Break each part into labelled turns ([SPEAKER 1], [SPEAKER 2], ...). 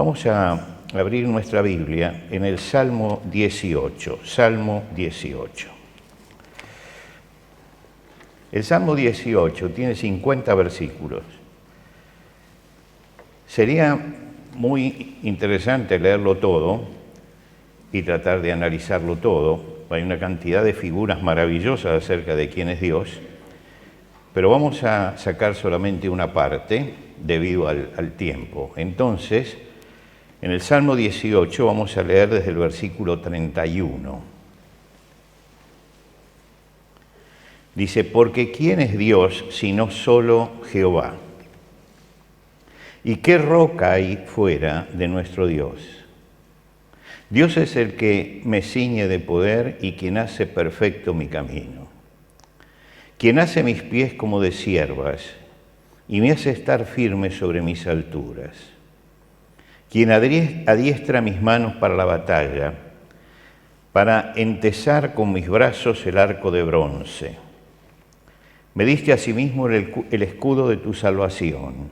[SPEAKER 1] Vamos a abrir nuestra Biblia en el Salmo 18. Salmo 18. El Salmo 18 tiene 50 versículos. Sería muy interesante leerlo todo y tratar de analizarlo todo. Hay una cantidad de figuras maravillosas acerca de quién es Dios, pero vamos a sacar solamente una parte debido al tiempo. Entonces, en el Salmo 18 vamos a leer desde el versículo 31. Dice, porque ¿quién es Dios sino solo Jehová? ¿Y qué roca hay fuera de nuestro Dios? Dios es el que me ciñe de poder y quien hace perfecto mi camino. Quien hace mis pies como de ciervas y me hace estar firme sobre mis alturas. Quien adiestra mis manos para la batalla, para entesar con mis brazos el arco de bronce. Me diste asimismo el escudo de tu salvación.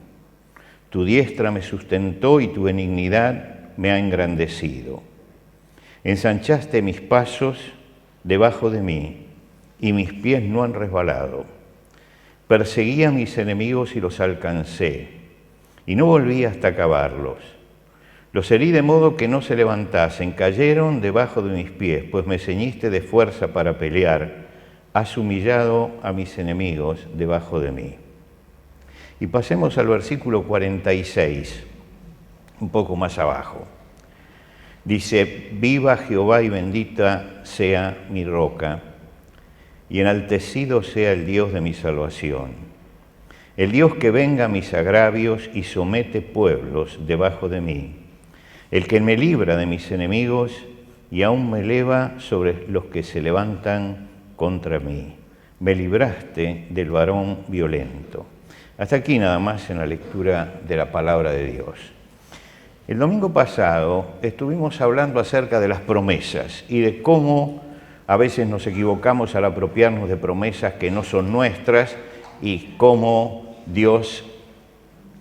[SPEAKER 1] Tu diestra me sustentó y tu benignidad me ha engrandecido. Ensanchaste mis pasos debajo de mí y mis pies no han resbalado. Perseguí a mis enemigos y los alcancé, y no volví hasta acabarlos. Los herí de modo que no se levantasen, cayeron debajo de mis pies, pues me ceñiste de fuerza para pelear, has humillado a mis enemigos debajo de mí. Y pasemos al versículo 46, un poco más abajo. Dice, viva Jehová y bendita sea mi roca, y enaltecido sea el Dios de mi salvación. El Dios que venga a mis agravios y somete pueblos debajo de mí. El que me libra de mis enemigos y aún me eleva sobre los que se levantan contra mí. Me libraste del varón violento. Hasta aquí nada más en la lectura de la palabra de Dios. El domingo pasado estuvimos hablando acerca de las promesas y de cómo a veces nos equivocamos al apropiarnos de promesas que no son nuestras y cómo Dios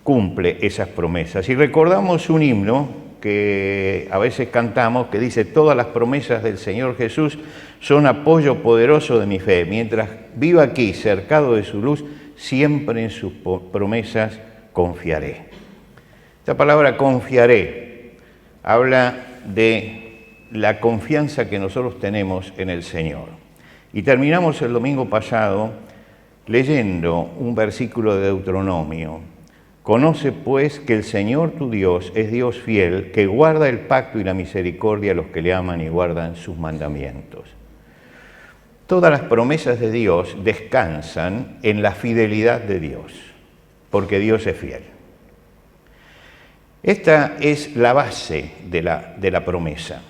[SPEAKER 1] cumple esas promesas. Y recordamos un himno que a veces cantamos, que dice, todas las promesas del Señor Jesús son apoyo poderoso de mi fe. Mientras viva aquí, cercado de su luz, siempre en sus promesas confiaré. Esta palabra confiaré habla de la confianza que nosotros tenemos en el Señor. Y terminamos el domingo pasado leyendo un versículo de Deuteronomio. Conoce pues que el Señor tu Dios es Dios fiel, que guarda el pacto y la misericordia a los que le aman y guardan sus mandamientos. Todas las promesas de Dios descansan en la fidelidad de Dios, porque Dios es fiel. Esta es la base de la promesa,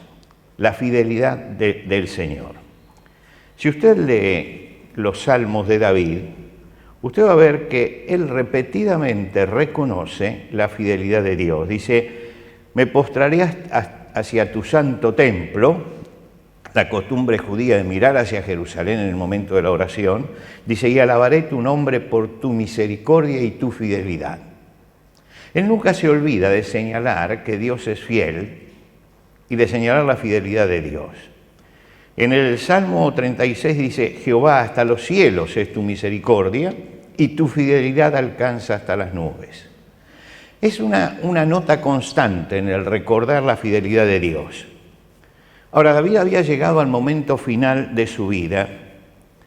[SPEAKER 1] la fidelidad del Señor. Si usted lee los salmos de David, usted va a ver que él repetidamente reconoce la fidelidad de Dios. Dice, me postraré hacia tu santo templo, la costumbre judía de mirar hacia Jerusalén en el momento de la oración. Dice, y alabaré tu nombre por tu misericordia y tu fidelidad. Él nunca se olvida de señalar que Dios es fiel y de señalar la fidelidad de Dios. En el Salmo 36 dice, Jehová, hasta los cielos es tu misericordia y tu fidelidad alcanza hasta las nubes. Es una nota constante en el recordar la fidelidad de Dios. Ahora, David había llegado al momento final de su vida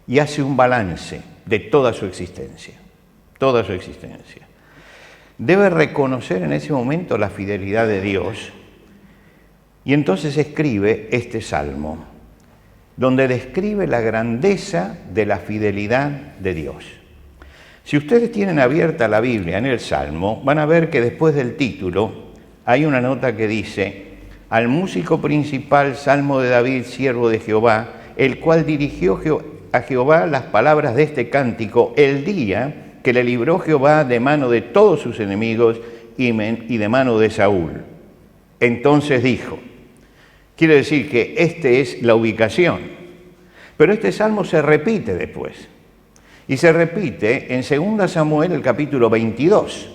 [SPEAKER 1] y hace un balance de toda su existencia. Toda su existencia. Debe reconocer en ese momento la fidelidad de Dios y entonces escribe este salmo, donde describe la grandeza de la fidelidad de Dios. Si ustedes tienen abierta la Biblia en el Salmo, van a ver que después del título hay una nota que dice, al músico principal, Salmo de David, siervo de Jehová, el cual dirigió a Jehová las palabras de este cántico el día que le libró Jehová de mano de todos sus enemigos y de mano de Saúl. Entonces dijo, quiere decir que esta es la ubicación, pero este salmo se repite después. Y se repite en 2 Samuel, el capítulo 22.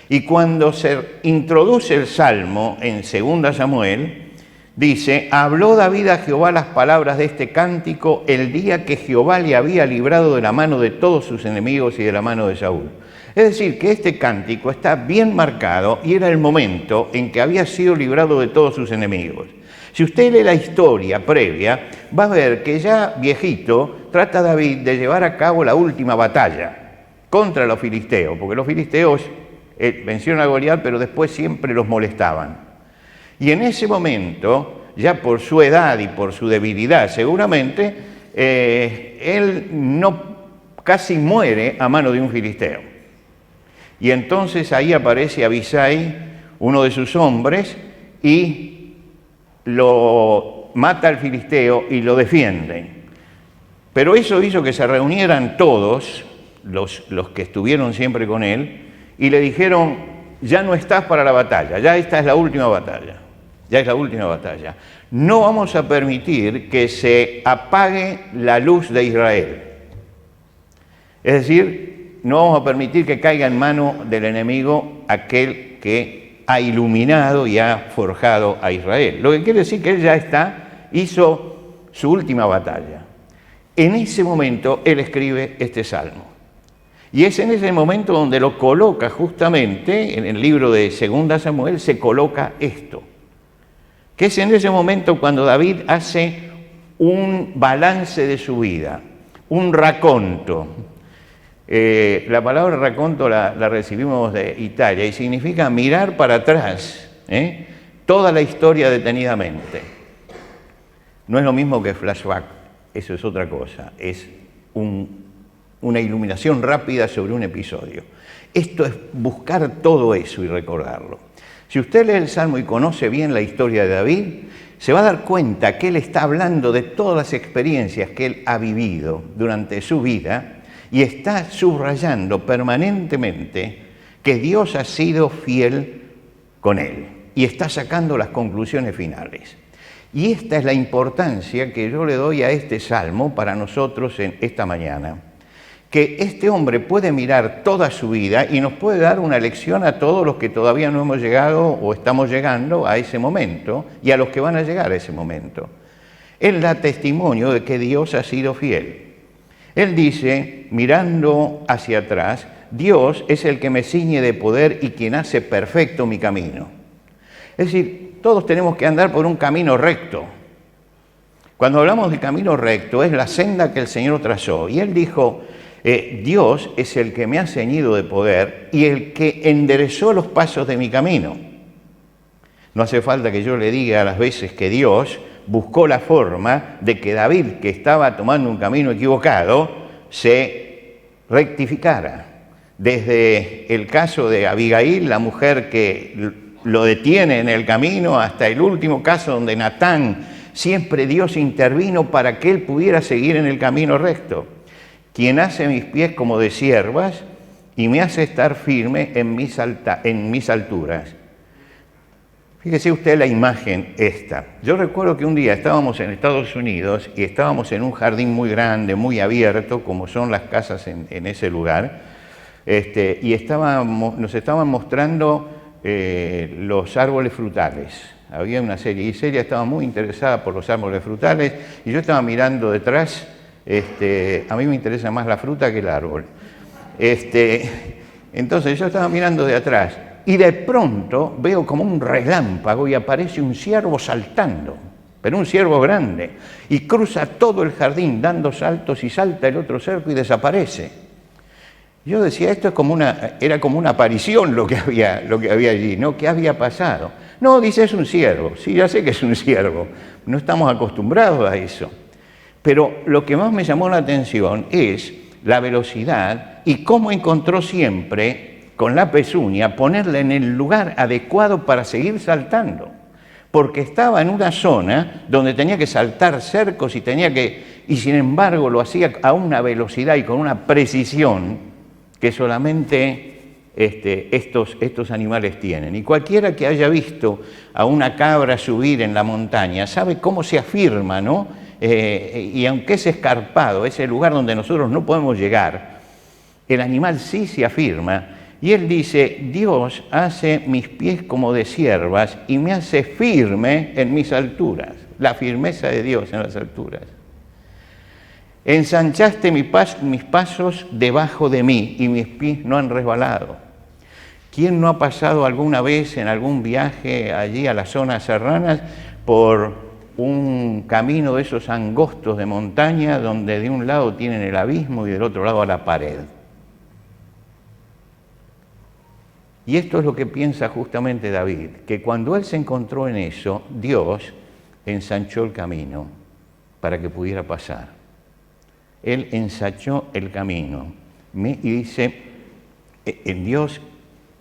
[SPEAKER 1] Y cuando se introduce el Salmo en 2 Samuel, dice, habló David a Jehová las palabras de este cántico el día que Jehová le había librado de la mano de todos sus enemigos y de la mano de Saúl. Es decir, que este cántico está bien marcado y era el momento en que había sido librado de todos sus enemigos. Si usted lee la historia previa, va a ver que ya viejito trata David de llevar a cabo la última batalla contra los filisteos, porque los filisteos vencieron a Goliat, pero después siempre los molestaban. Y en ese momento, ya por su edad y por su debilidad seguramente, él casi muere a mano de un filisteo. Y entonces ahí aparece Abisai, uno de sus hombres, y lo mata al filisteo y lo defiende. Pero eso hizo que se reunieran todos, los que estuvieron siempre con él, y le dijeron, ya no estás para la batalla, ya esta es la última batalla, ya es la última batalla. No vamos a permitir que se apague la luz de Israel. Es decir, no vamos a permitir que caiga en mano del enemigo aquel que ha iluminado y ha forjado a Israel. Lo que quiere decir que él ya hizo su última batalla. En ese momento él escribe este salmo. Y es en ese momento donde lo coloca justamente, en el libro de 2 Samuel, se coloca esto. Que es en ese momento cuando David hace un balance de su vida, un raconto. La palabra raconto la recibimos de Italia y significa mirar para atrás, toda la historia detenidamente. No es lo mismo que flashback, eso es otra cosa, es una iluminación rápida sobre un episodio. Esto es buscar todo eso y recordarlo. Si usted lee el Salmo y conoce bien la historia de David, se va a dar cuenta que él está hablando de todas las experiencias que él ha vivido durante su vida y está subrayando permanentemente que Dios ha sido fiel con él y está sacando las conclusiones finales. Y esta es la importancia que yo le doy a este Salmo para nosotros en esta mañana. Que este hombre puede mirar toda su vida y nos puede dar una lección a todos los que todavía no hemos llegado o estamos llegando a ese momento y a los que van a llegar a ese momento. Él da testimonio de que Dios ha sido fiel. Él dice, mirando hacia atrás, Dios es el que me ciñe de poder y quien hace perfecto mi camino. Es decir, todos tenemos que andar por un camino recto. Cuando hablamos de camino recto, es la senda que el Señor trazó. Y Él dijo, Dios es el que me ha ceñido de poder y el que enderezó los pasos de mi camino. No hace falta que yo le diga a las veces que Dios buscó la forma de que David, que estaba tomando un camino equivocado, se rectificara. Desde el caso de Abigail, la mujer que lo detiene en el camino, hasta el último caso donde Natán, siempre Dios intervino para que él pudiera seguir en el camino recto. Quien hace mis pies como de ciervas y me hace estar firme en mis alturas. Fíjese usted la imagen esta. Yo recuerdo que un día estábamos en Estados Unidos y estábamos en un jardín muy grande, muy abierto, como son las casas en ese lugar, y nos estaban mostrando los árboles frutales. Había una serie, y Celia estaba muy interesada por los árboles frutales, y yo estaba mirando detrás. A mí me interesa más la fruta que el árbol. Entonces yo estaba mirando de atrás y de pronto veo como un relámpago y aparece un ciervo saltando, pero un ciervo grande, y cruza todo el jardín dando saltos y salta el otro cerco y desaparece. Yo decía, esto era como una aparición lo que había allí, ¿no? ¿Qué había pasado? No, dice, es un ciervo. Sí, ya sé que es un ciervo. No estamos acostumbrados a eso. Pero lo que más me llamó la atención es la velocidad y cómo encontró siempre, con la pezuña, ponerla en el lugar adecuado para seguir saltando. Porque estaba en una zona donde tenía que saltar cercos y sin embargo lo hacía a una velocidad y con una precisión que solamente estos animales tienen. Y cualquiera que haya visto a una cabra subir en la montaña sabe cómo se afirma, ¿no? Y aunque es escarpado, es el lugar donde nosotros no podemos llegar, el animal sí se afirma Y él dice, Dios hace mis pies como de ciervas y me hace firme en mis alturas. La firmeza de Dios en las alturas. Ensanchaste mis pasos debajo de mí y mis pies no han resbalado. ¿Quién no ha pasado alguna vez en algún viaje allí a las zonas serranas por un camino de esos angostos de montaña donde de un lado tienen el abismo y del otro lado a la pared? Y esto es lo que piensa justamente David, que cuando él se encontró en eso, Dios ensanchó el camino para que pudiera pasar. Él ensanchó el camino y dice, Dios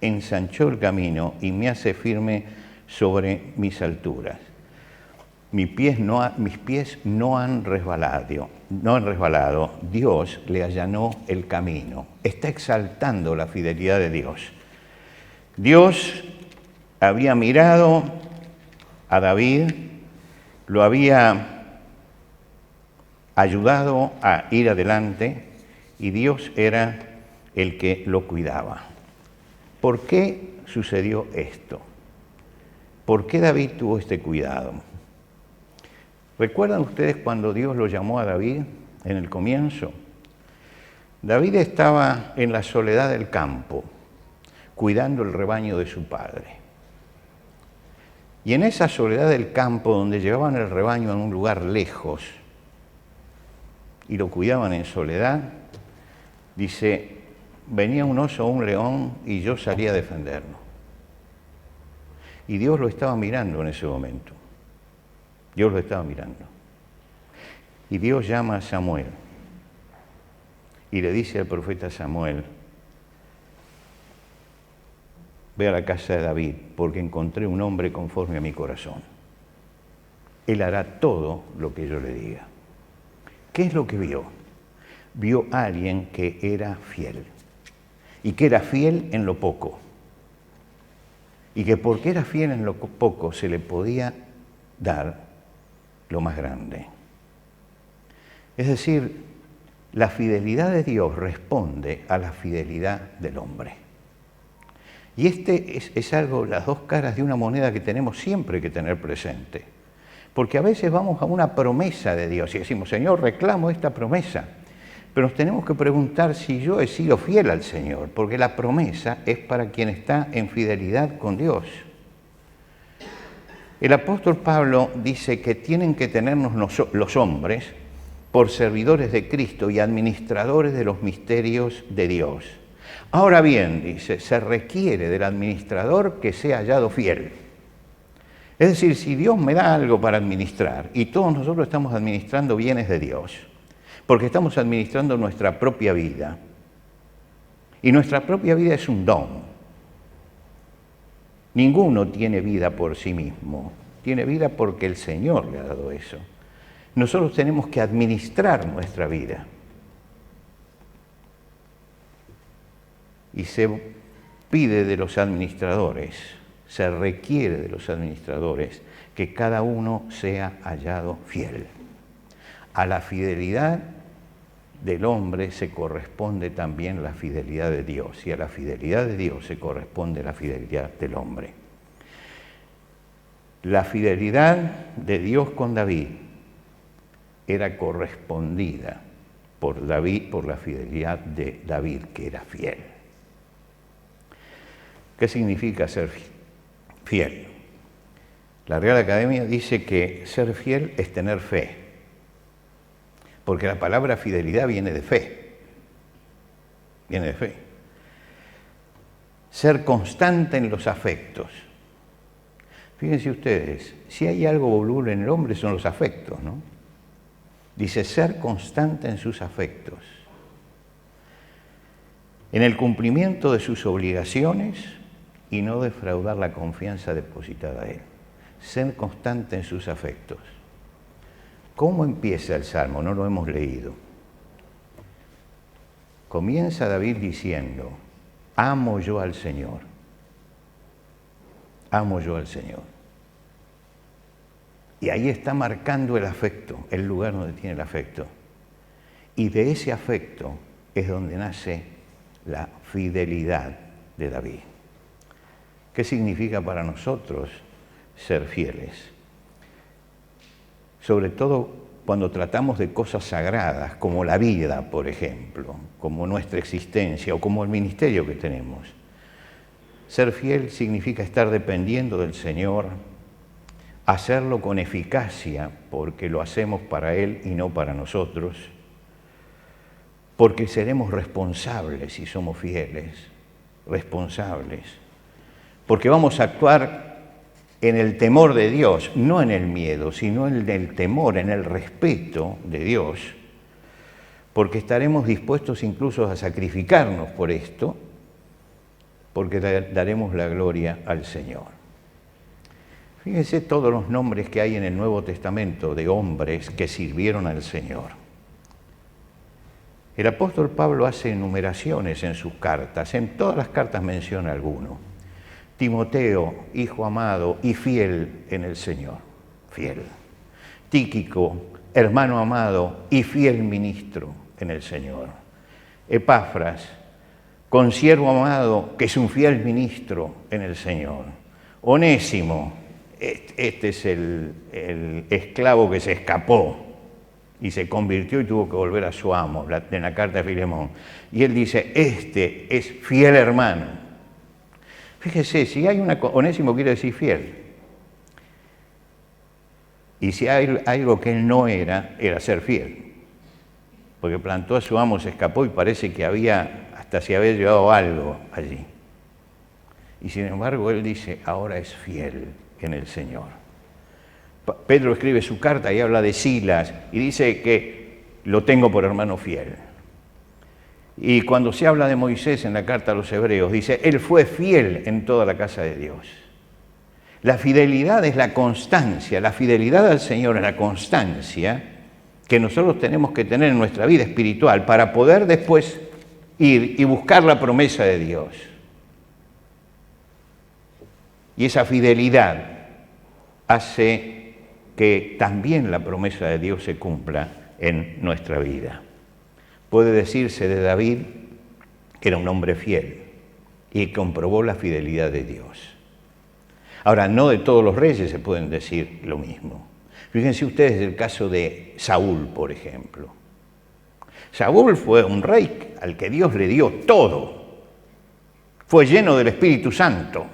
[SPEAKER 1] ensanchó el camino y me hace firme sobre mis alturas. Mis pies no han resbalado. Dios le allanó el camino. Está exaltando la fidelidad de Dios. Dios había mirado a David, lo había ayudado a ir adelante y Dios era el que lo cuidaba. ¿Por qué sucedió esto? ¿Por qué David tuvo este cuidado? ¿Recuerdan ustedes cuando Dios lo llamó a David en el comienzo? David estaba en la soledad del campo, cuidando el rebaño de su padre. Y en esa soledad del campo, donde llevaban el rebaño en un lugar lejos y lo cuidaban en soledad, dice, venía un oso o un león y yo salía a defenderlo. Y Dios lo estaba mirando en ese momento. Dios lo estaba mirando. Y Dios llama a Samuel y le dice al profeta Samuel, ve a la casa de David, porque encontré un hombre conforme a mi corazón. Él hará todo lo que yo le diga. ¿Qué es lo que vio? Vio a alguien que era fiel. Y que era fiel en lo poco. Y que porque era fiel en lo poco se le podía dar lo más grande. Es decir, la fidelidad de Dios responde a la fidelidad del hombre. Y es algo, las dos caras de una moneda que tenemos siempre que tener presente. Porque a veces vamos a una promesa de Dios y decimos, Señor, reclamo esta promesa. Pero nos tenemos que preguntar si yo he sido fiel al Señor, porque la promesa es para quien está en fidelidad con Dios. El apóstol Pablo dice que tienen que tenernos los hombres por servidores de Cristo y administradores de los misterios de Dios. Ahora bien, dice, se requiere del administrador que sea hallado fiel. Es decir, si Dios me da algo para administrar, y todos nosotros estamos administrando bienes de Dios, porque estamos administrando nuestra propia vida, y nuestra propia vida es un don. Ninguno tiene vida por sí mismo, tiene vida porque el Señor le ha dado eso. Nosotros tenemos que administrar nuestra vida. Y se pide de los administradores, se requiere de los administradores que cada uno sea hallado fiel. A la fidelidad del hombre se corresponde también la fidelidad de Dios, y a la fidelidad de Dios se corresponde la fidelidad del hombre. La fidelidad de Dios con David era correspondida por David, por la fidelidad de David, que era fiel. ¿Qué significa ser fiel? La Real Academia dice que ser fiel es tener fe, porque la palabra fidelidad viene de fe. Viene de fe. Ser constante en los afectos. Fíjense ustedes, si hay algo voluble en el hombre son los afectos, ¿no? Dice ser constante en sus afectos. En el cumplimiento de sus obligaciones y no defraudar la confianza depositada a él. Ser constante en sus afectos. ¿Cómo empieza el Salmo? No lo hemos leído. Comienza David diciendo, amo yo al Señor. Amo yo al Señor. Y ahí está marcando el afecto, el lugar donde tiene el afecto. Y de ese afecto es donde nace la fidelidad de David. ¿Qué significa para nosotros ser fieles? Sobre todo cuando tratamos de cosas sagradas, como la vida, por ejemplo, como nuestra existencia o como el ministerio que tenemos. Ser fiel significa estar dependiendo del Señor, hacerlo con eficacia, porque lo hacemos para Él y no para nosotros, porque seremos responsables si somos fieles, responsables, porque vamos a actuar en el temor de Dios, no en el miedo, sino en el temor, en el respeto de Dios, porque estaremos dispuestos incluso a sacrificarnos por esto, porque daremos la gloria al Señor. Fíjense todos los nombres que hay en el Nuevo Testamento de hombres que sirvieron al Señor. El apóstol Pablo hace enumeraciones en sus cartas, en todas las cartas menciona alguno. Timoteo, hijo amado y fiel en el Señor, fiel. Tíquico, hermano amado y fiel ministro en el Señor. Epafras, consiervo amado, que es un fiel ministro en el Señor. Onésimo, este es el esclavo que se escapó y se convirtió y tuvo que volver a su amo, en la carta de Filemón. Y él dice, este es fiel hermano. Fíjese, si hay Onésimo quiere decir fiel. Y si hay algo que él no era ser fiel. Porque plantó a su amo, se escapó y parece que hasta se había llevado algo allí. Y sin embargo él dice, ahora es fiel en el Señor. Pedro escribe su carta y habla de Silas y dice que lo tengo por hermano fiel. Y cuando se habla de Moisés en la carta a los Hebreos, dice, él fue fiel en toda la casa de Dios. La fidelidad es la constancia, la fidelidad al Señor es la constancia que nosotros tenemos que tener en nuestra vida espiritual para poder después ir y buscar la promesa de Dios. Y esa fidelidad hace que también la promesa de Dios se cumpla en nuestra vida. Puede decirse de David que era un hombre fiel y comprobó la fidelidad de Dios. Ahora, no de todos los reyes se pueden decir lo mismo. Fíjense ustedes el caso de Saúl, por ejemplo. Saúl fue un rey al que Dios le dio todo. Fue lleno del Espíritu Santo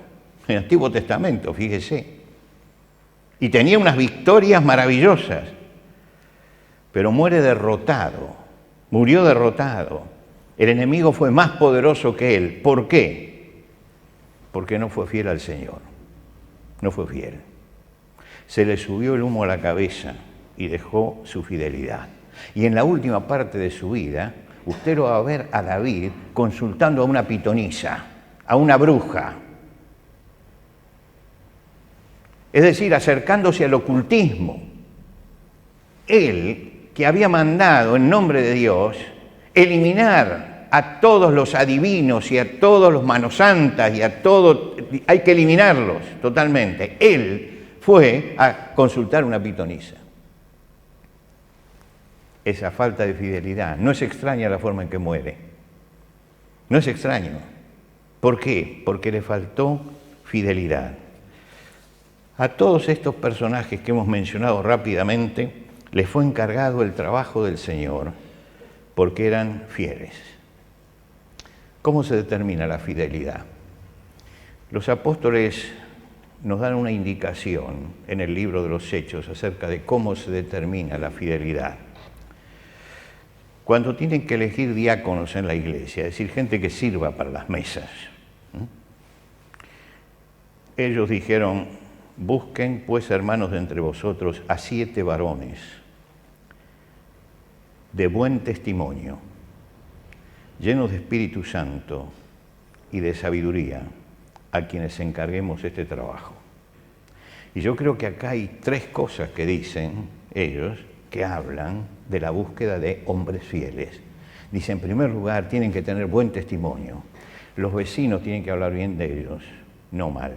[SPEAKER 1] en el Antiguo Testamento, fíjese. Y tenía unas victorias maravillosas, pero muere derrotado. Murió derrotado. El enemigo fue más poderoso que él. ¿Por qué? Porque no fue fiel al Señor. No fue fiel. Se le subió el humo a la cabeza y dejó su fidelidad. Y en la última parte de su vida, usted lo va a ver a David consultando a una pitonisa, a una bruja. Es decir, acercándose al ocultismo. Él, que había mandado en nombre de Dios eliminar a todos los adivinos y a todos los manos santas y a todos, hay que eliminarlos totalmente. Él fue a consultar una pitonisa. Esa falta de fidelidad, no es extraña la forma en que muere. No es extraño. ¿Por qué? Porque le faltó fidelidad. A todos estos personajes que hemos mencionado rápidamente, les fue encargado el trabajo del Señor porque eran fieles. ¿Cómo se determina la fidelidad? Los apóstoles nos dan una indicación en el libro de los Hechos acerca de cómo se determina la fidelidad. Cuando tienen que elegir diáconos en la iglesia, es decir, gente que sirva para las mesas, ellos dijeron, busquen pues, hermanos, de entre vosotros a 7 varones de buen testimonio, llenos de Espíritu Santo y de sabiduría, a quienes encarguemos este trabajo. Y yo creo que acá hay 3 cosas que dicen ellos, que hablan de la búsqueda de hombres fieles. Dice, en primer lugar, tienen que tener buen testimonio. Los vecinos tienen que hablar bien de ellos, no mal.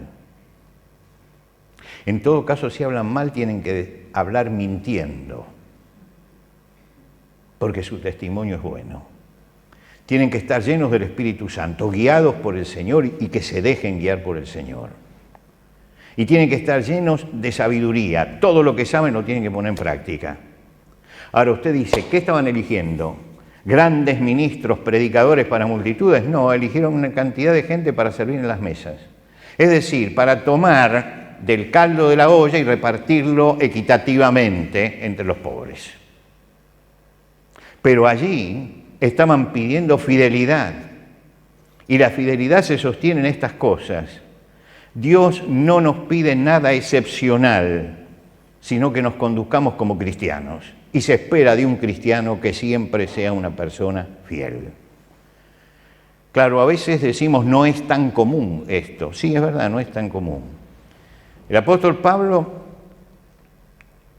[SPEAKER 1] En todo caso, si hablan mal, tienen que hablar mintiendo, porque su testimonio es bueno. Tienen que estar llenos del Espíritu Santo, guiados por el Señor y que se dejen guiar por el Señor. Y tienen que estar llenos de sabiduría. Todo lo que saben lo tienen que poner en práctica. Ahora usted dice, ¿qué estaban eligiendo? ¿Grandes ministros, predicadores para multitudes? No, eligieron una cantidad de gente para servir en las mesas. Es decir, para tomar del caldo de la olla y repartirlo equitativamente entre los pobres. Pero allí estaban pidiendo fidelidad. Y la fidelidad se sostiene en estas cosas. Dios no nos pide nada excepcional, sino que nos conduzcamos como cristianos. Y se espera de un cristiano que siempre sea una persona fiel. Claro, a veces decimos no es tan común esto. Sí, es verdad, no es tan común. El apóstol Pablo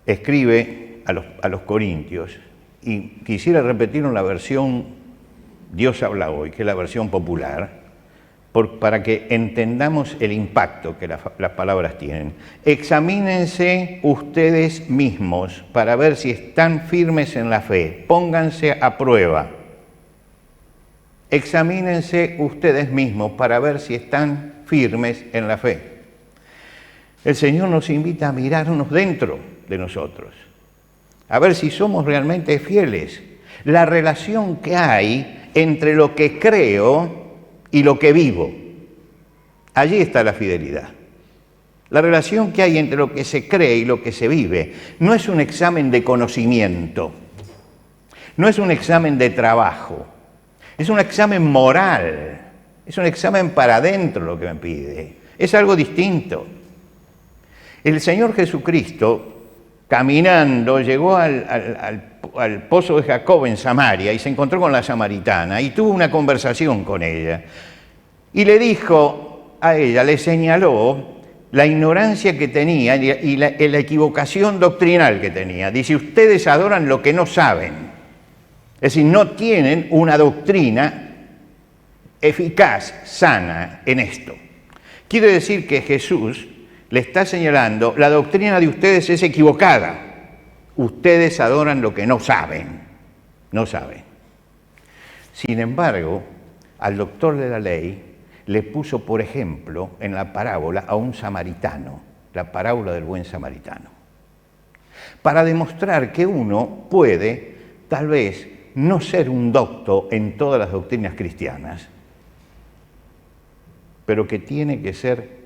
[SPEAKER 1] escribe a los Corintios, y quisiera repetir la versión Dios habla hoy, que es la versión popular, para que entendamos el impacto que las palabras tienen. Examínense ustedes mismos para ver si están firmes en la fe. Pónganse a prueba. Examínense ustedes mismos para ver si están firmes en la fe. El Señor nos invita a mirarnos dentro de nosotros, a ver si somos realmente fieles. La relación que hay entre lo que creo y lo que vivo. Allí está la fidelidad. La relación que hay entre lo que se cree y lo que se vive no es un examen de conocimiento, no es un examen de trabajo, es un examen moral, es un examen para adentro lo que me pide, es algo distinto. El Señor Jesucristo, caminando, llegó al pozo de Jacob en Samaria y se encontró con la samaritana y tuvo una conversación con ella. Y le dijo a ella, le señaló la ignorancia que tenía y la equivocación doctrinal que tenía. Dice, ustedes adoran lo que no saben. Es decir, no tienen una doctrina eficaz, sana en esto. Quiere decir que Jesús le está señalando, la doctrina de ustedes es equivocada. Ustedes adoran lo que no saben. No saben. Sin embargo, al doctor de la ley le puso, por ejemplo, en la parábola a un samaritano, la parábola del buen samaritano, para demostrar que uno puede, tal vez, no ser un docto en todas las doctrinas cristianas, pero que tiene que ser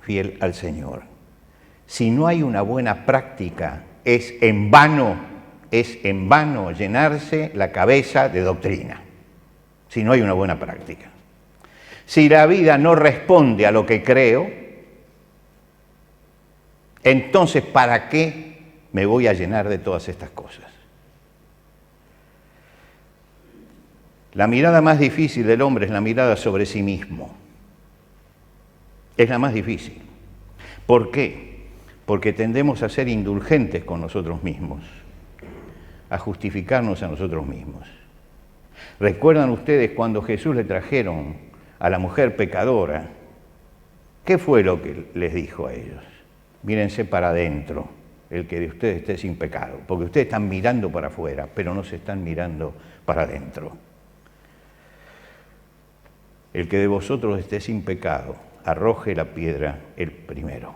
[SPEAKER 1] fiel al Señor. Si no hay una buena práctica, es en vano llenarse la cabeza de doctrina, si no hay una buena práctica. Si la vida no responde a lo que creo, entonces ¿para qué me voy a llenar de todas estas cosas? La mirada más difícil del hombre es la mirada sobre sí mismo. Es la más difícil. ¿Por qué? Porque tendemos a ser indulgentes con nosotros mismos, a justificarnos a nosotros mismos. ¿Recuerdan ustedes cuando Jesús le trajeron a la mujer pecadora? ¿Qué fue lo que les dijo a ellos? Mírense para adentro, el que de ustedes esté sin pecado, porque ustedes están mirando para afuera, pero no se están mirando para adentro. El que de vosotros esté sin pecado, arroje la piedra el primero.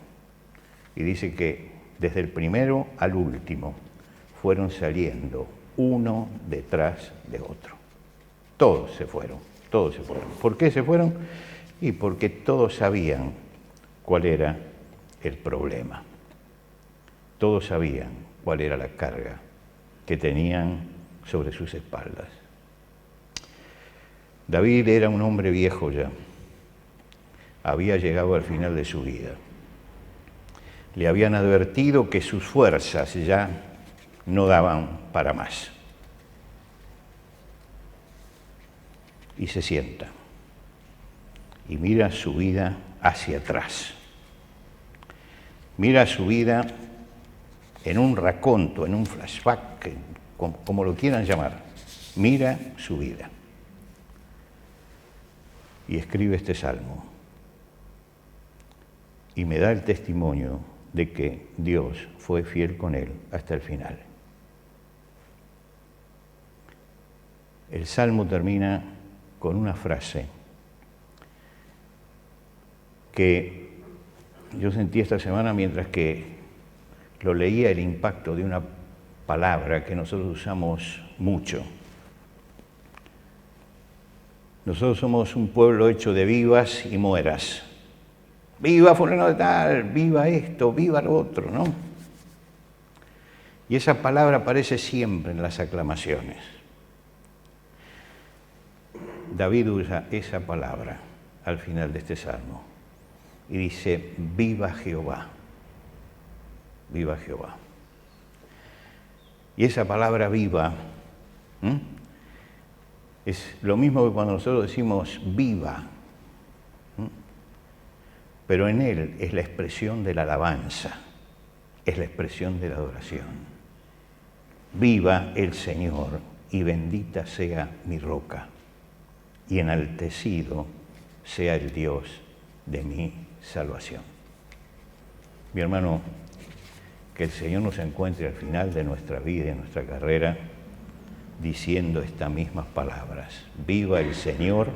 [SPEAKER 1] Y dice que desde el primero al último fueron saliendo uno detrás de otro. Todos se fueron. ¿Por qué se fueron? Y porque todos sabían cuál era el problema. Todos sabían cuál era la carga que tenían sobre sus espaldas. David era un hombre viejo ya. Había llegado al final de su vida. Le habían advertido que sus fuerzas ya no daban para más. Y se sienta y mira su vida hacia atrás. Mira su vida en un raconto, en un flashback, como lo quieran llamar. Mira su vida. Y escribe este salmo. Y me da el testimonio de que Dios fue fiel con él hasta el final. El Salmo termina con una frase que yo sentí esta semana mientras que lo leía, el impacto de una palabra que nosotros usamos mucho. Nosotros somos un pueblo hecho de vivas y mueras. Viva fulano de tal, viva esto, viva lo otro, ¿no? Y esa palabra aparece siempre en las aclamaciones. David usa esa palabra al final de este salmo y dice, viva Jehová, viva Jehová. Y esa palabra viva es lo mismo que cuando nosotros decimos viva, pero en él es la expresión de la alabanza, es la expresión de la adoración. Viva el Señor y bendita sea mi roca, y enaltecido sea el Dios de mi salvación. Mi hermano, que el Señor nos encuentre al final de nuestra vida y de nuestra carrera diciendo estas mismas palabras. Viva el Señor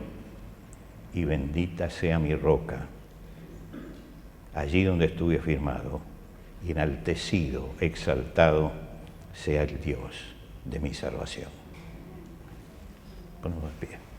[SPEAKER 1] y bendita sea mi roca, allí donde estuve firmado, y enaltecido, exaltado sea el Dios de mi salvación. Ponemos de pie.